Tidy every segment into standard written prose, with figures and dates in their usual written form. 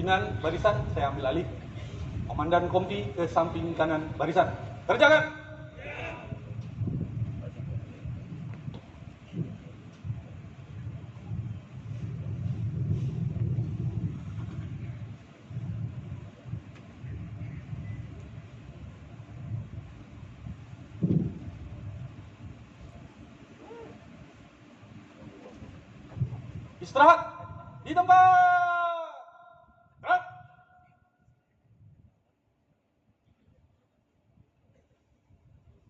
Pimpinan barisan saya ambil alih. Komandan kompi ke samping kanan barisan. Kerjakan! Istirahat di tempat. Gerak.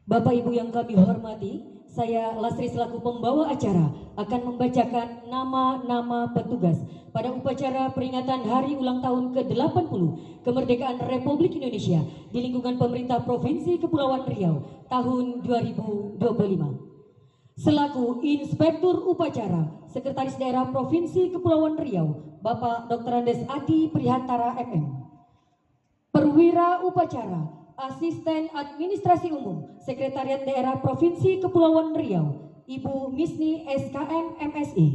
Bapak Ibu yang kami hormati, saya Lasri selaku pembawa acara akan membacakan nama-nama petugas pada upacara peringatan Hari Ulang Tahun ke-80 Kemerdekaan Republik Indonesia di lingkungan pemerintah Provinsi Kepulauan Riau tahun 2025. Selaku Inspektur Upacara, Sekretaris Daerah Provinsi Kepulauan Riau, Bapak Dr. Andes Adi Prihantara MM. Perwira Upacara, Asisten Administrasi Umum, Sekretariat Daerah Provinsi Kepulauan Riau, Ibu Misni SKM MSI.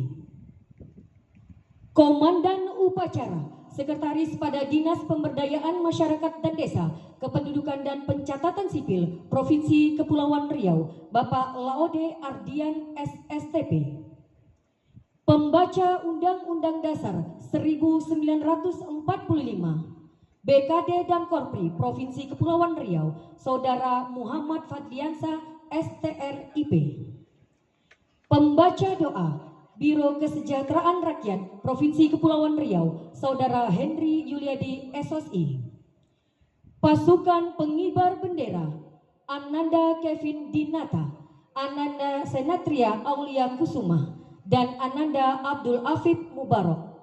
Komandan Upacara, Sekretaris pada Dinas Pemberdayaan Masyarakat dan Desa, Kependudukan dan Pencatatan Sipil Provinsi Kepulauan Riau, Bapak Laode Ardian SSTP. Pembaca Undang-Undang Dasar 1945, BKD dan Korpri Provinsi Kepulauan Riau, Saudara Muhammad Fadliansa STRIP. Pembaca doa Biro Kesejahteraan Rakyat Provinsi Kepulauan Riau, Saudara Henry Yuliadi SOSI. Pasukan Pengibar Bendera, Ananda Kevin Dinata, Ananda Senatria Aulia Kusuma, dan Ananda Abdul Afif Mubarok.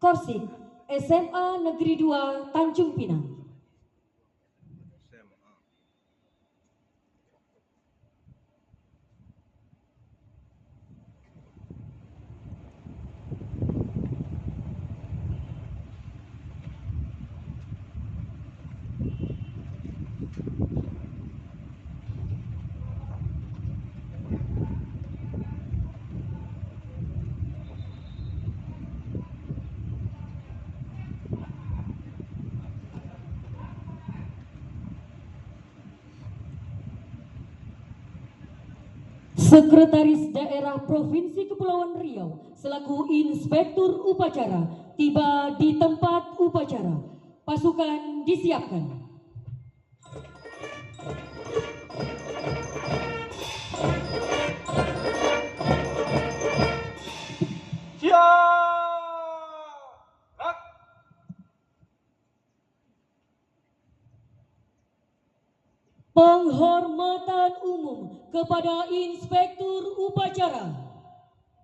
Korsik SMA Negeri 2 Tanjung Pinang. Sekretaris Daerah Provinsi Kepulauan Riau selaku Inspektur Upacara tiba di tempat upacara. Pasukan disiapkan. Penghormatan umum kepada Inspektur Upacara.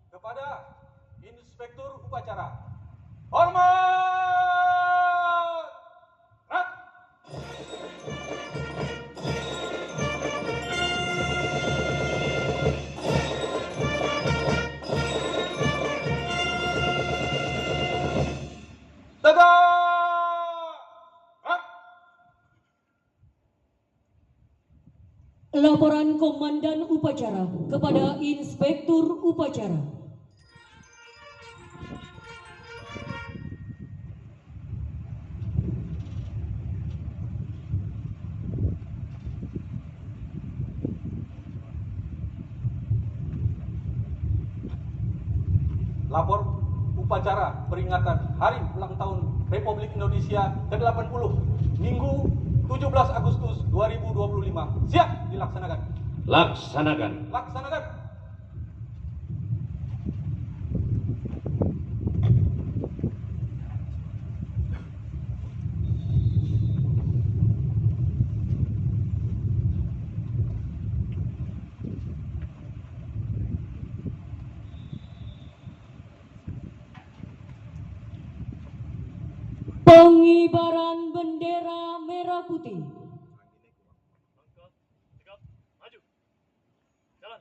Kepada Inspektur Upacara. Hormat! Gerak! Tegak! Laporan Komandan Upacara kepada Inspektur Upacara. Lapor upacara peringatan Hari Ulang Tahun Republik Indonesia ke-80 Minggu 17 Agustus 2025. Siap dilaksanakan. Laksanakan. Laksanakan. Pengibaran bendera merah putih. Maju. Jalan.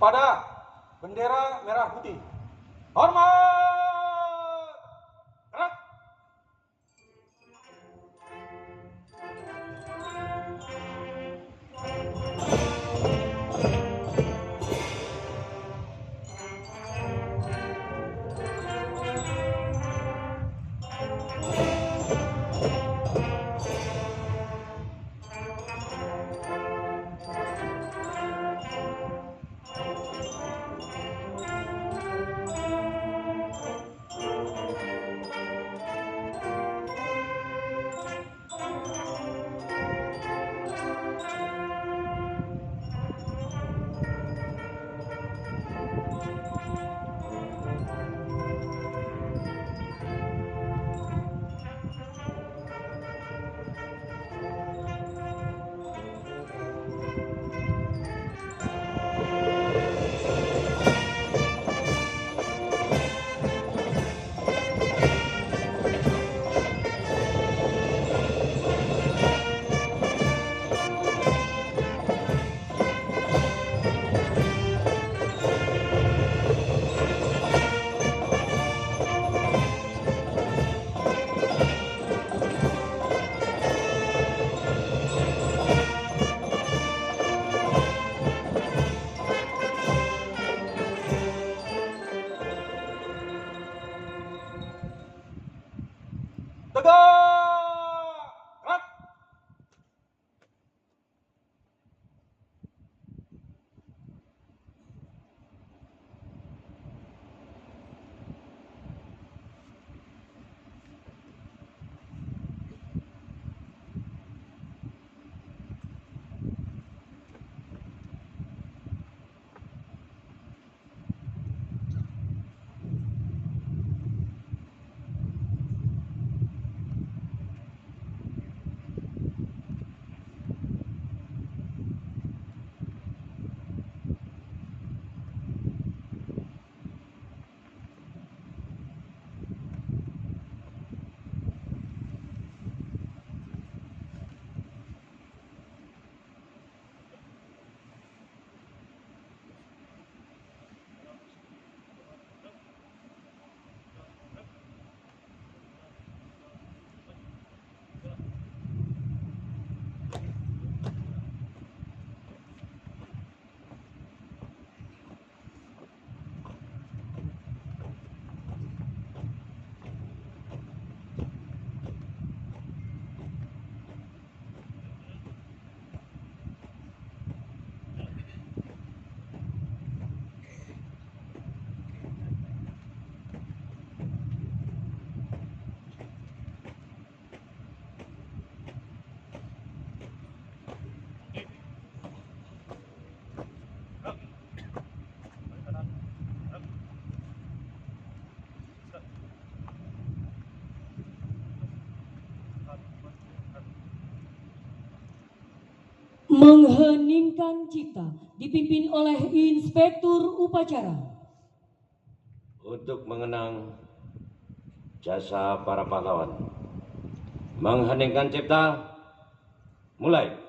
kepada bendera merah putih. Hormat! Gerak! Tegak! Gerak! Mengheningkan cipta dipimpin oleh Inspektur Upacara. Untuk mengenang jasa para pahlawan. Mengheningkan cipta, mulai.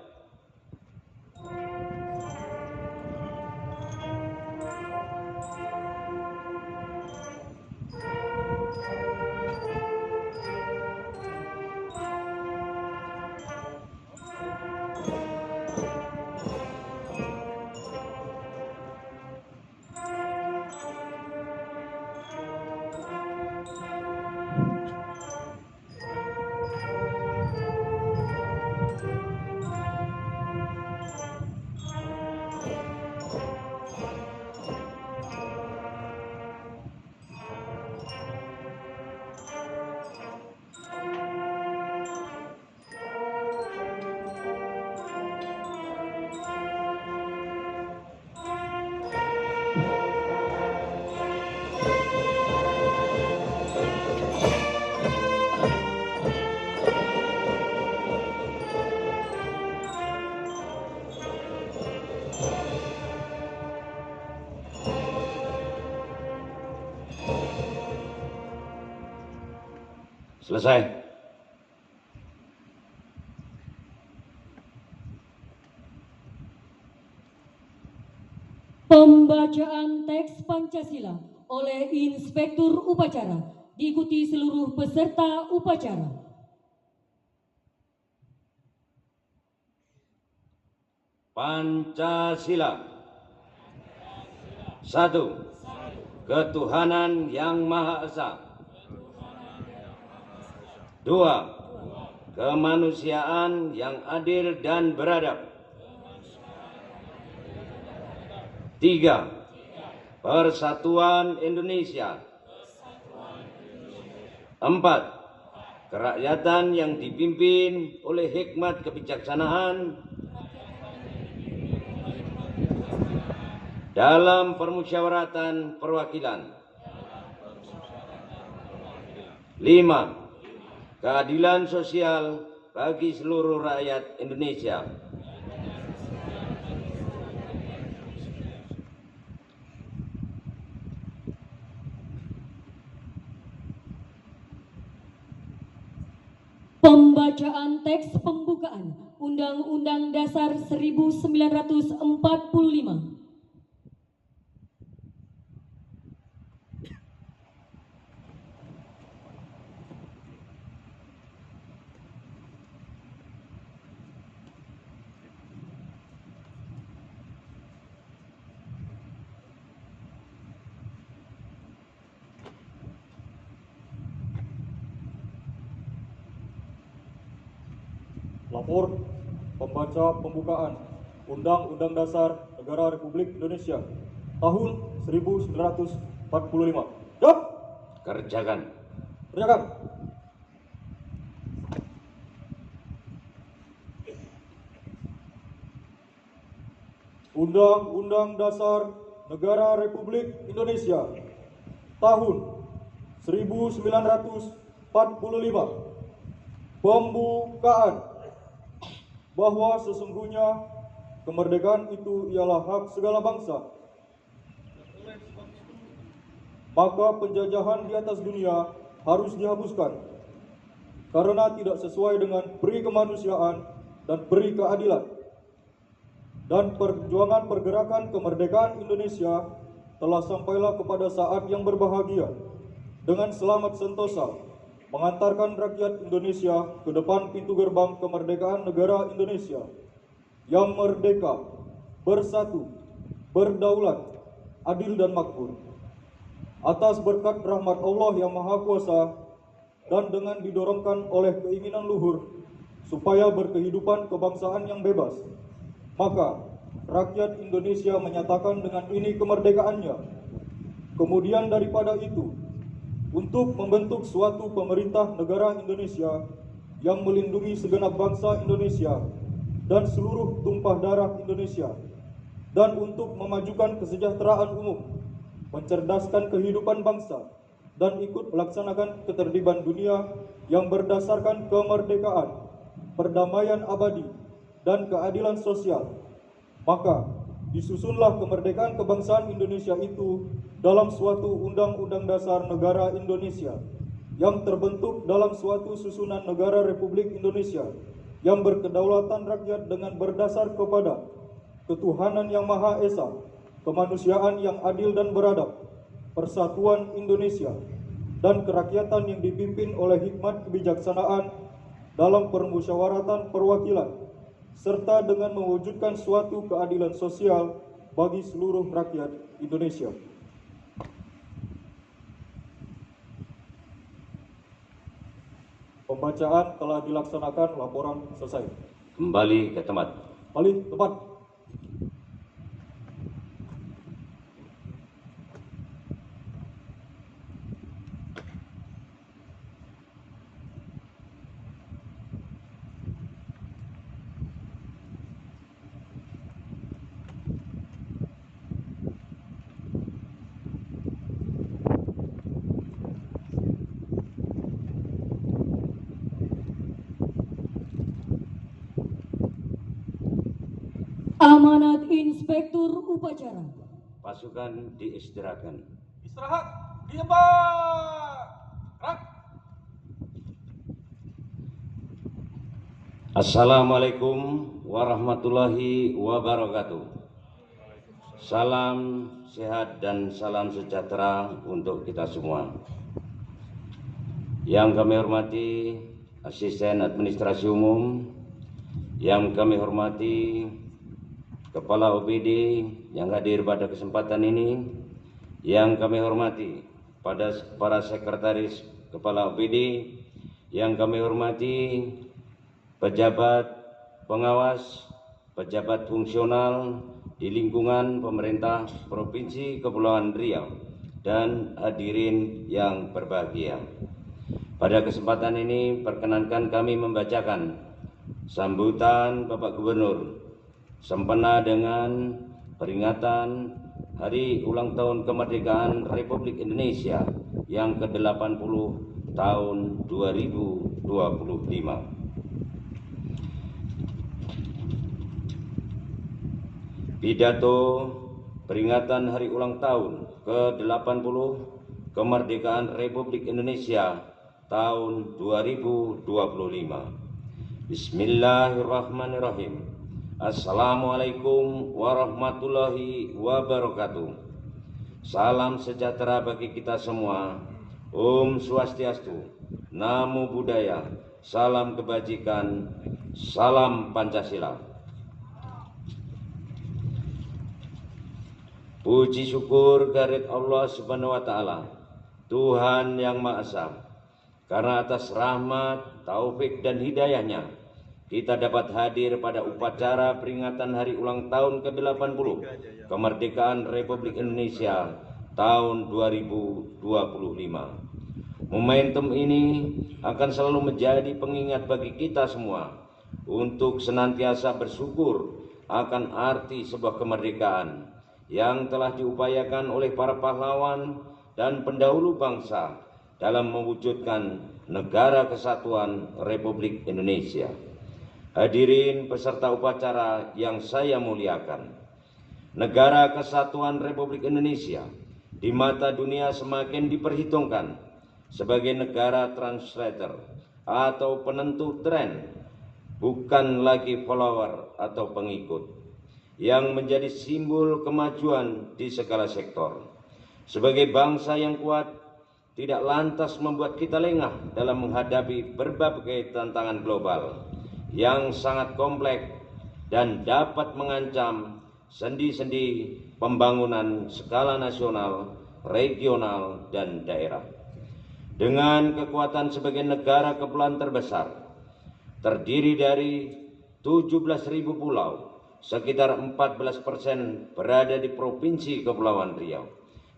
Selesai. Pembacaan teks Pancasila oleh Inspektur Upacara, diikuti seluruh peserta upacara. Pancasila. 1. Ketuhanan Yang Maha Esa. 2. Kemanusiaan yang adil dan beradab. 3. Persatuan Indonesia. 4. Kerakyatan yang dipimpin oleh hikmat kebijaksanaan dalam permusyawaratan perwakilan. 5. Keadilan sosial bagi seluruh rakyat Indonesia. Pembacaan teks pembukaan Undang-Undang Dasar 1945. Lapor pembaca pembukaan Undang-Undang Dasar Negara Republik Indonesia tahun 1945. Jawab. Kerjakan. Kerjakan. Undang-Undang Dasar Negara Republik Indonesia tahun 1945. Pembukaan. Bahwa sesungguhnya kemerdekaan itu ialah hak segala bangsa. Maka penjajahan di atas dunia harus dihapuskan karena tidak sesuai dengan peri kemanusiaan dan peri keadilan. Dan perjuangan pergerakan kemerdekaan Indonesia telah sampailah kepada saat yang berbahagia dengan selamat sentosa mengantarkan rakyat Indonesia ke depan pintu gerbang kemerdekaan negara Indonesia yang merdeka, bersatu, berdaulat, adil dan makmur. Atas berkat rahmat Allah yang Maha Kuasa dan dengan didorongkan oleh keinginan luhur supaya berkehidupan kebangsaan yang bebas, maka rakyat Indonesia menyatakan dengan ini kemerdekaannya. Kemudian daripada itu, untuk membentuk suatu pemerintah negara Indonesia yang melindungi segenap bangsa Indonesia dan seluruh tumpah darah Indonesia, dan untuk memajukan kesejahteraan umum, mencerdaskan kehidupan bangsa, dan ikut melaksanakan ketertiban dunia yang berdasarkan kemerdekaan, perdamaian abadi, dan keadilan sosial. Maka disusunlah kemerdekaan kebangsaan Indonesia itu dalam suatu Undang-Undang Dasar Negara Indonesia yang terbentuk dalam suatu susunan negara Republik Indonesia yang berkedaulatan rakyat dengan berdasar kepada ketuhanan yang Maha Esa, kemanusiaan yang adil dan beradab, persatuan Indonesia, dan kerakyatan yang dipimpin oleh hikmat kebijaksanaan dalam permusyawaratan perwakilan, serta dengan mewujudkan suatu keadilan sosial bagi seluruh rakyat Indonesia. Pembacaan telah dilaksanakan, laporan selesai. Kembali ke tempat. Kembali tempat. Amanat Inspektur Upacara. Pasukan diistirahatkan. Istirahat di tempat. Gerak. Assalamualaikum warahmatullahi wabarakatuh. Salam sehat dan salam sejahtera untuk kita semua. Yang kami hormati Asisten Administrasi Umum, yang kami hormati Kepala OPD yang hadir pada kesempatan ini, yang kami hormati pada para sekretaris Kepala OPD, yang kami hormati pejabat pengawas, pejabat fungsional di lingkungan pemerintah Provinsi Kepulauan Riau, dan hadirin yang berbahagia. Pada kesempatan ini perkenankan kami membacakan sambutan Bapak Gubernur sempena dengan peringatan Hari Ulang Tahun Kemerdekaan Republik Indonesia yang ke-80 tahun 2025. Pidato peringatan Hari Ulang Tahun ke-80 Kemerdekaan Republik Indonesia tahun 2025. Bismillahirrahmanirrahim. Assalamualaikum warahmatullahi wabarakatuh. Salam sejahtera bagi kita semua. Om Swastiastu, Namo Buddhaya, salam kebajikan, salam Pancasila. Puji syukur kehadirat Allah Subhanahu wa Ta'ala, Tuhan yang Maha Esa, karena atas rahmat, taufik dan hidayahnya kita dapat hadir pada upacara peringatan Hari Ulang Tahun ke-80 Kemerdekaan Republik Indonesia tahun 2025. Momentum ini akan selalu menjadi pengingat bagi kita semua untuk senantiasa bersyukur akan arti sebuah kemerdekaan yang telah diupayakan oleh para pahlawan dan pendahulu bangsa dalam mewujudkan Negara Kesatuan Republik Indonesia. Hadirin peserta upacara yang saya muliakan, Negara Kesatuan Republik Indonesia di mata dunia semakin diperhitungkan sebagai negara translator atau penentu tren, bukan lagi follower atau pengikut, yang menjadi simbol kemajuan di segala sektor. Sebagai bangsa yang kuat, tidak lantas membuat kita lengah dalam menghadapi berbagai tantangan global yang sangat kompleks dan dapat mengancam sendi-sendi pembangunan skala nasional, regional, dan daerah. Dengan kekuatan sebagai negara kepulauan terbesar, terdiri dari 17.000 pulau, sekitar 14% berada di Provinsi Kepulauan Riau,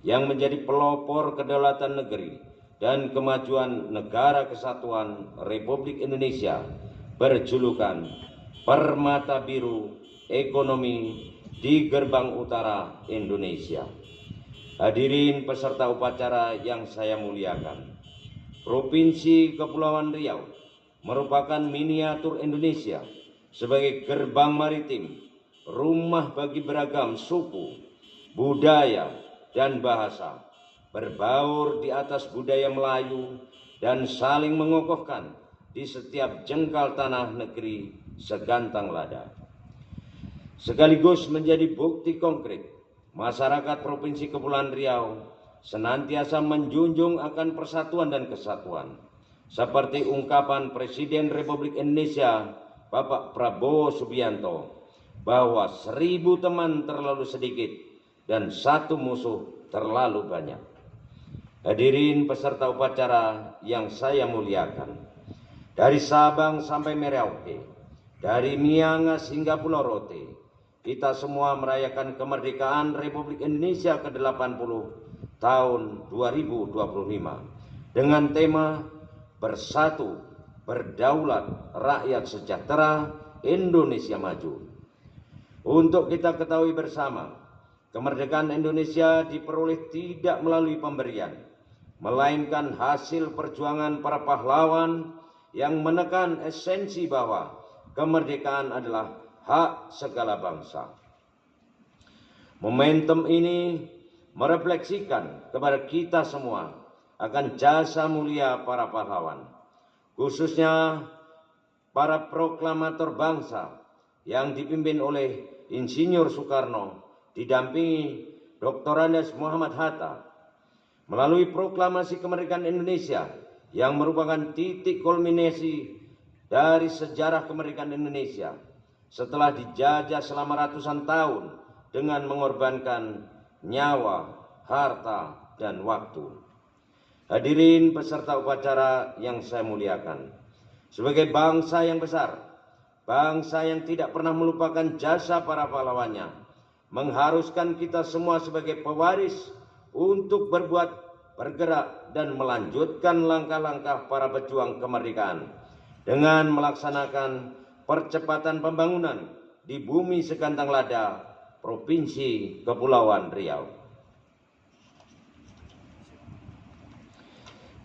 yang menjadi pelopor kedaulatan negeri dan kemajuan Negara Kesatuan Republik Indonesia, berjulukan Permata Biru Ekonomi di Gerbang Utara Indonesia. Hadirin peserta upacara yang saya muliakan, Provinsi Kepulauan Riau merupakan miniatur Indonesia sebagai gerbang maritim, rumah bagi beragam suku, budaya, dan bahasa, berbaur di atas budaya Melayu dan saling mengokohkan di setiap jengkal tanah negeri segantang lada. Sekaligus menjadi bukti konkret, masyarakat Provinsi Kepulauan Riau senantiasa menjunjung akan persatuan dan kesatuan, seperti ungkapan Presiden Republik Indonesia Bapak Prabowo Subianto, bahwa 1000 teman terlalu sedikit dan 1 musuh terlalu banyak. Hadirin peserta upacara yang saya muliakan, dari Sabang sampai Merauke, dari Miangas hingga Pulau Rote, kita semua merayakan kemerdekaan Republik Indonesia ke-80 tahun 2025 dengan tema Bersatu, Berdaulat, Rakyat Sejahtera, Indonesia Maju. Untuk kita ketahui bersama, kemerdekaan Indonesia diperoleh tidak melalui pemberian, melainkan hasil perjuangan para pahlawan yang menekan esensi bahwa kemerdekaan adalah hak segala bangsa. Momentum ini merefleksikan kepada kita semua akan jasa mulia para pahlawan, khususnya para proklamator bangsa yang dipimpin oleh Insinyur Soekarno didampingi Dr. Andes Muhammad Hatta melalui proklamasi kemerdekaan Indonesia yang merupakan titik kulminasi dari sejarah kemerdekaan Indonesia setelah dijajah selama ratusan tahun dengan mengorbankan nyawa, harta, dan waktu. Hadirin peserta upacara yang saya muliakan, sebagai bangsa yang besar, bangsa yang tidak pernah melupakan jasa para pahlawannya, mengharuskan kita semua sebagai pewaris untuk berbuat, bergerak, dan melanjutkan langkah-langkah para pejuang kemerdekaan dengan melaksanakan percepatan pembangunan di bumi sekantang lada, Provinsi Kepulauan Riau.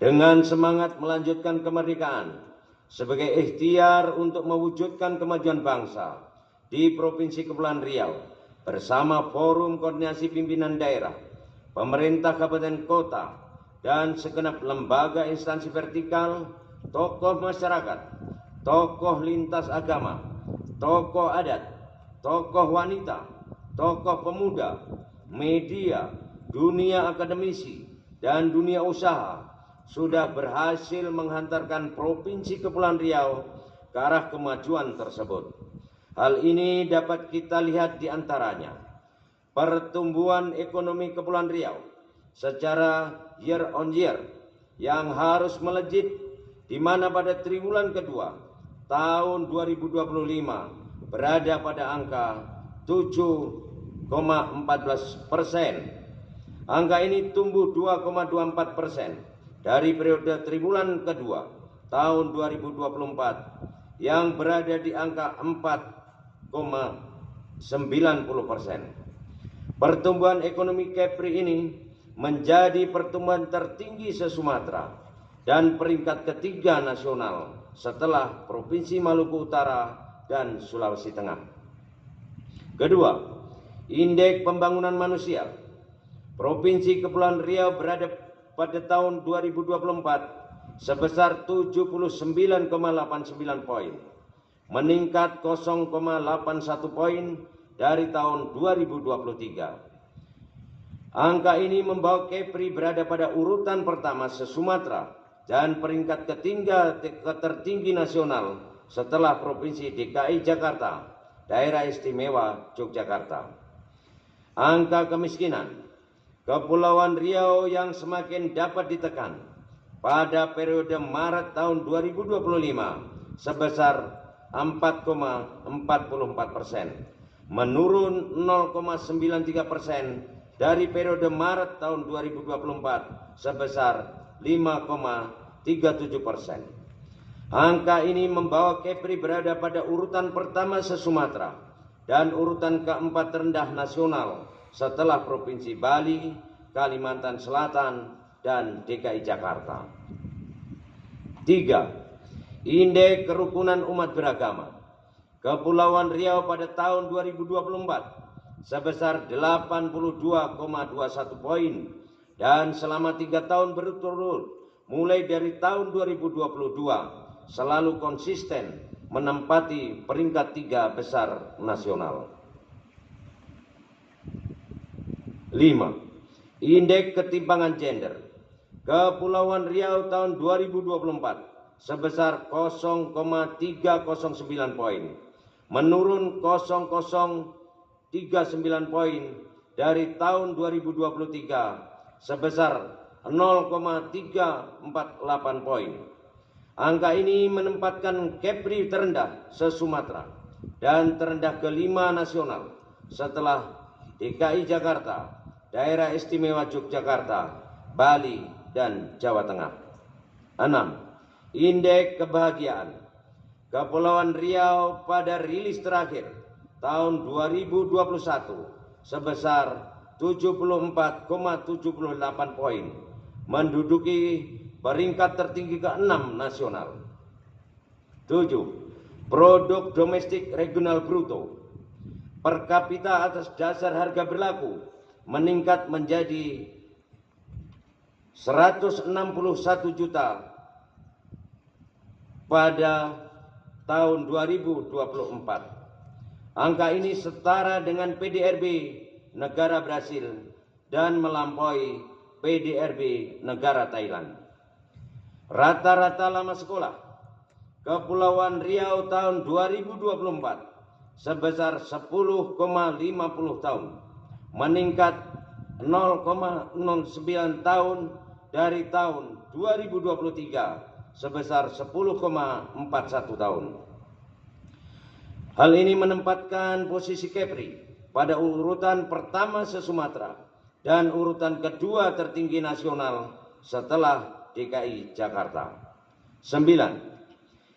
Dengan semangat melanjutkan kemerdekaan sebagai ikhtiar untuk mewujudkan kemajuan bangsa di Provinsi Kepulauan Riau bersama Forum Koordinasi Pimpinan Daerah, pemerintah kabupaten kota, dan segenap lembaga instansi vertikal, tokoh masyarakat, tokoh lintas agama, tokoh adat, tokoh wanita, tokoh pemuda, media, dunia akademisi, dan dunia usaha sudah berhasil menghantarkan Provinsi Kepulauan Riau ke arah kemajuan tersebut. Hal ini dapat kita lihat di antaranya pertumbuhan ekonomi Kepulauan Riau secara year on year yang harus melejit, di mana pada triwulan kedua tahun 2025 berada pada angka 7,14%. Angka ini tumbuh 2,24% dari periode triwulan kedua tahun 2024 yang berada di angka 4,90%. Pertumbuhan ekonomi Kepri ini menjadi pertumbuhan tertinggi se-Sumatera dan peringkat ketiga nasional setelah Provinsi Maluku Utara dan Sulawesi Tengah. Kedua, indeks pembangunan manusia. Provinsi Kepulauan Riau berada pada tahun 2024 sebesar 79,89 poin, meningkat 0,81 poin dari tahun 2023. Angka ini membawa Kepri berada pada urutan pertama se-Sumatera dan peringkat ketiga tertinggi nasional setelah Provinsi DKI Jakarta, Daerah Istimewa Yogyakarta. Angka kemiskinan Kepulauan Riau yang semakin dapat ditekan pada periode Maret tahun 2025 sebesar 4,44%, menurun 0,93% dari periode Maret tahun 2024 sebesar 5,37%. Angka ini membawa Kepri berada pada urutan pertama se-Sumatera dan urutan keempat terendah nasional setelah Provinsi Bali, Kalimantan Selatan, dan DKI Jakarta. 3. Indeks kerukunan umat beragama. Kepulauan Riau pada tahun 2024 sebesar 82,21 poin dan selama 3 tahun berturut-turut mulai dari tahun 2022 selalu konsisten menempati peringkat 3 besar nasional. 5. Indeks ketimpangan gender. Kepulauan Riau tahun 2024 sebesar 0,309 poin, menurun 0,039 poin dari tahun 2023 sebesar 0,348 poin. Angka ini menempatkan Kepri terendah se-Sumatera dan terendah kelima nasional setelah DKI Jakarta, Daerah Istimewa Yogyakarta, Bali, dan Jawa Tengah. 6. Indeks kebahagiaan. Kepulauan Riau pada rilis terakhir tahun 2021 sebesar 74,78 poin, menduduki peringkat tertinggi ke-6 nasional. 7. Produk domestik regional bruto per kapita atas dasar harga berlaku meningkat menjadi 161 juta pada tahun 2024. Angka ini setara dengan PDRB negara Brasil dan melampaui PDRB negara Thailand. Rata-rata lama sekolah Kepulauan Riau tahun 2024 sebesar 10,50 tahun, meningkat 0,09 tahun dari tahun 2023 sebesar 10,41 tahun. Hal ini menempatkan posisi Kepri pada urutan pertama se-Sumatera dan urutan kedua tertinggi nasional setelah DKI Jakarta. 9.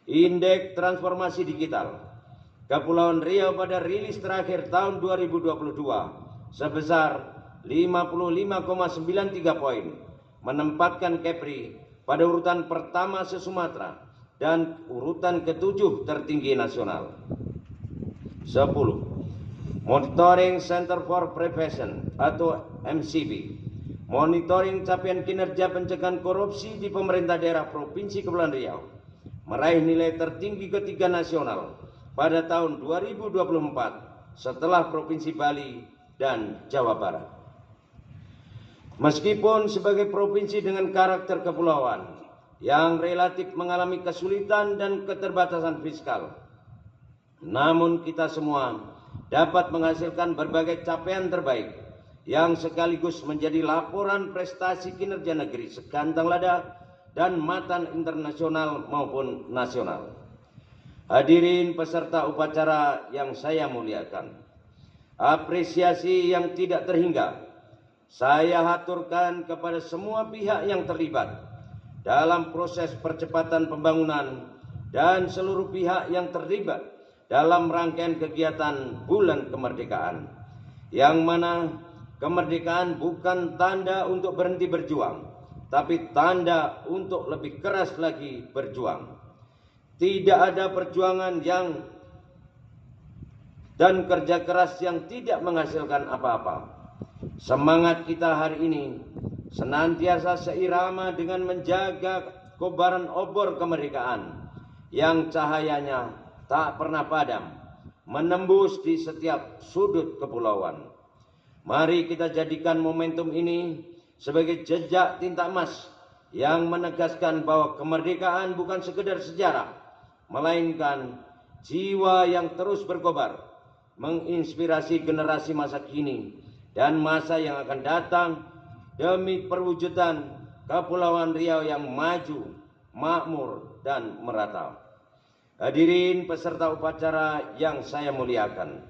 Indeks transformasi digital Kepulauan Riau pada rilis terakhir tahun 2022 sebesar 55,93 poin, menempatkan Kepri pada urutan pertama se-Sumatera dan urutan ketujuh tertinggi nasional. 10. Monitoring Center for Prevention atau MCP monitoring capaian kinerja pencegahan korupsi di pemerintah daerah Provinsi Kepulauan Riau meraih nilai tertinggi ketiga nasional pada tahun 2024 setelah Provinsi Bali dan Jawa Barat. Meskipun sebagai provinsi dengan karakter kepulauan yang relatif mengalami kesulitan dan keterbatasan fiskal, namun kita semua dapat menghasilkan berbagai capaian terbaik yang sekaligus menjadi laporan prestasi kinerja negeri sekantang lada dan matan internasional maupun nasional. Hadirin peserta upacara yang saya muliakan, apresiasi yang tidak terhingga saya haturkan kepada semua pihak yang terlibat dalam proses percepatan pembangunan dan seluruh pihak yang terlibat dalam rangkaian kegiatan Bulan Kemerdekaan, yang mana kemerdekaan bukan tanda untuk berhenti berjuang, tapi tanda untuk lebih keras lagi berjuang. Tidak ada perjuangan dan kerja keras yang tidak menghasilkan apa-apa. Semangat kita hari ini senantiasa seirama dengan menjaga kobaran obor kemerdekaan yang cahayanya tak pernah padam, menembus di setiap sudut kepulauan. Mari kita jadikan momentum ini sebagai jejak tinta emas yang menegaskan bahwa kemerdekaan bukan sekedar sejarah, melainkan jiwa yang terus berkobar, menginspirasi generasi masa kini dan masa yang akan datang demi perwujudan Kepulauan Riau yang maju, makmur, dan merata. Hadirin peserta upacara yang saya muliakan,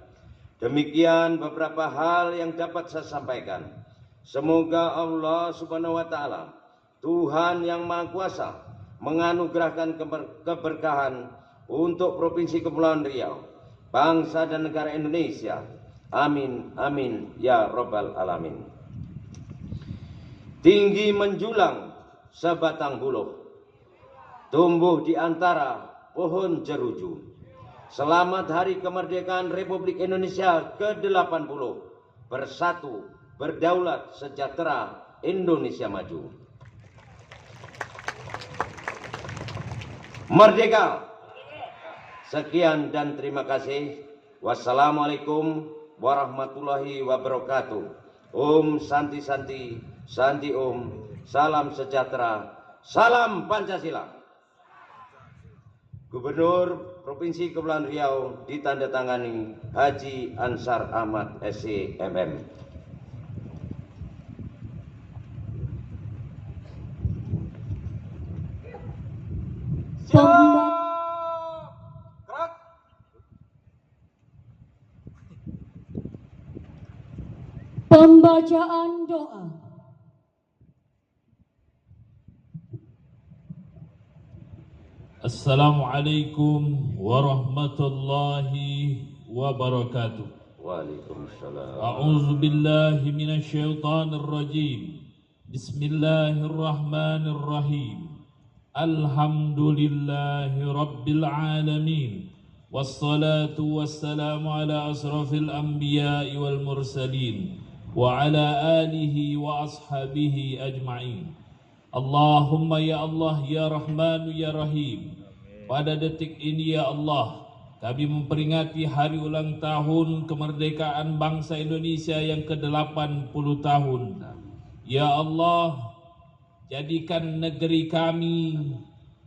demikian beberapa hal yang dapat saya sampaikan. Semoga Allah Subhanahu wa Ta'ala, Tuhan yang Maha Kuasa, menganugerahkan keberkahan untuk Provinsi Kepulauan Riau, bangsa dan negara Indonesia. Amin, amin, ya Rabbal Alamin. Tinggi menjulang sebatang buluh, tumbuh di antara pohon jeruju. Selamat Hari Kemerdekaan Republik Indonesia ke-80. Bersatu, berdaulat, sejahtera, Indonesia maju. Merdeka! Sekian dan terima kasih. Wassalamualaikum warahmatullahi wabarakatuh. Om Santi Santi, Santi Om, salam sejahtera, salam Pancasila. Gubernur Provinsi Kepulauan Riau ditandatangani Haji Ansar Ahmad SC MM. Gerak. Pembacaan doa. Assalamualaikum warahmatullahi wabarakatuh. Waalaikumsalam. A'udzu billahi minasyaitonir rajim. Bismillahirrahmanirrahim. Alhamdulillahi rabbil alamin. Wassalatu wassalamu ala asrafil anbiya'i wal mursalin wa ala alihi wa ashabihi ajma'in. Allahumma ya Allah ya Rahmanu ya Rahim. Pada detik ini ya Allah, kami memperingati hari ulang tahun kemerdekaan bangsa Indonesia yang ke-80 tahun. Ya Allah, jadikan negeri kami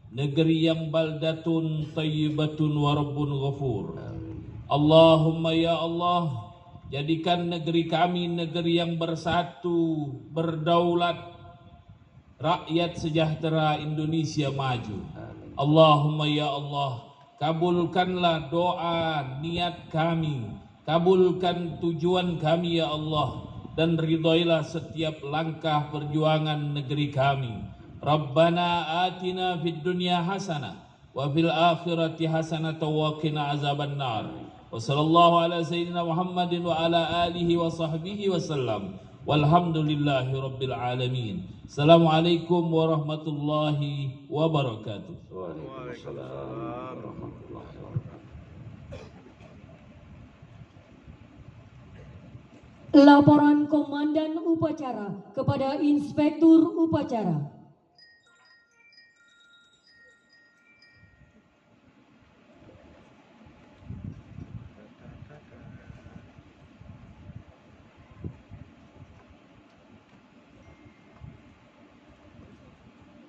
negeri yang baldatun tayyibatun wa rabbun ghafur. Allahumma ya Allah, jadikan negeri kami negeri yang bersatu, berdaulat, rakyat sejahtera, Indonesia maju. Allahumma ya Allah, kabulkanlah doa niat kami, kabulkan tujuan kami ya Allah, dan ridhoilah setiap langkah perjuangan negeri kami. Rabbana atina fid dunya hasanah wa fil akhirati hasanah wa qina azaban nar. Wa sallallahu ala sayyidina Muhammadin wa ala alihi wa sahbihi wa sallam. Walhamdulillahi rabbil alamin. Assalamualaikum warahmatullahi wabarakatuh. Waalaikumsalam warahmatullahi wabarakatuh. Laporan Komandan Upacara kepada Inspektur Upacara.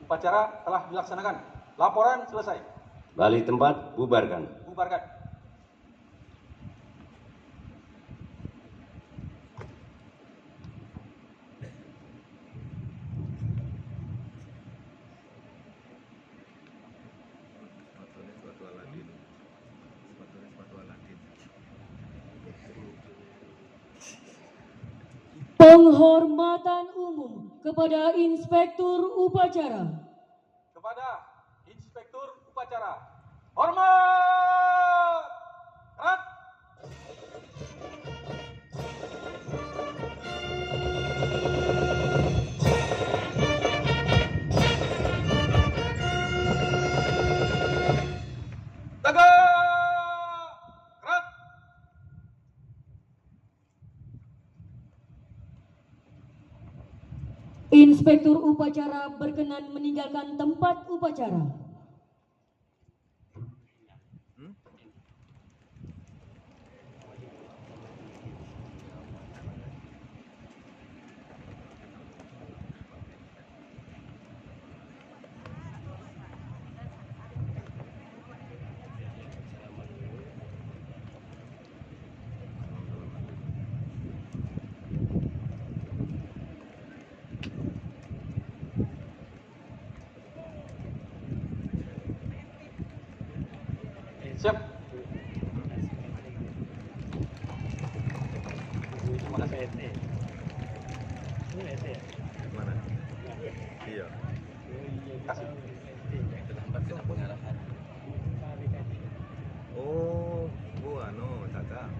Upacara telah dilaksanakan. Laporan selesai. Balik tempat, bubarkan. Bubarkan. Penghormatan umum kepada Inspektur Upacara. Kepada Inspektur Upacara. Hormat! Gerak! Tegak! Gerak! Inspektur Upacara berkenan meninggalkan tempat upacara. Siap. Terima kasih. Mana? Iya. Kasih. Terlambat kena pengarahan. Oh, Tata.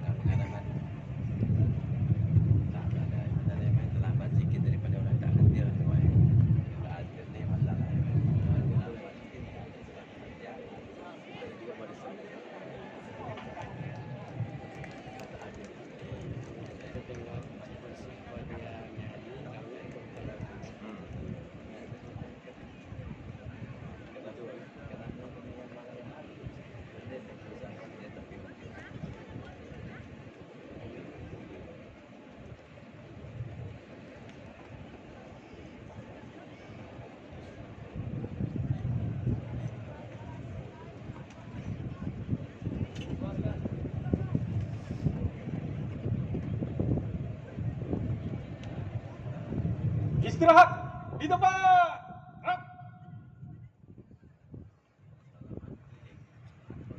Pengarahan. Ada yang main terlambat sedikit daripada orang tak hadir semua. Tak hadir ni masalah. Istirahat di tempat. Gerak!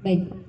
Baik.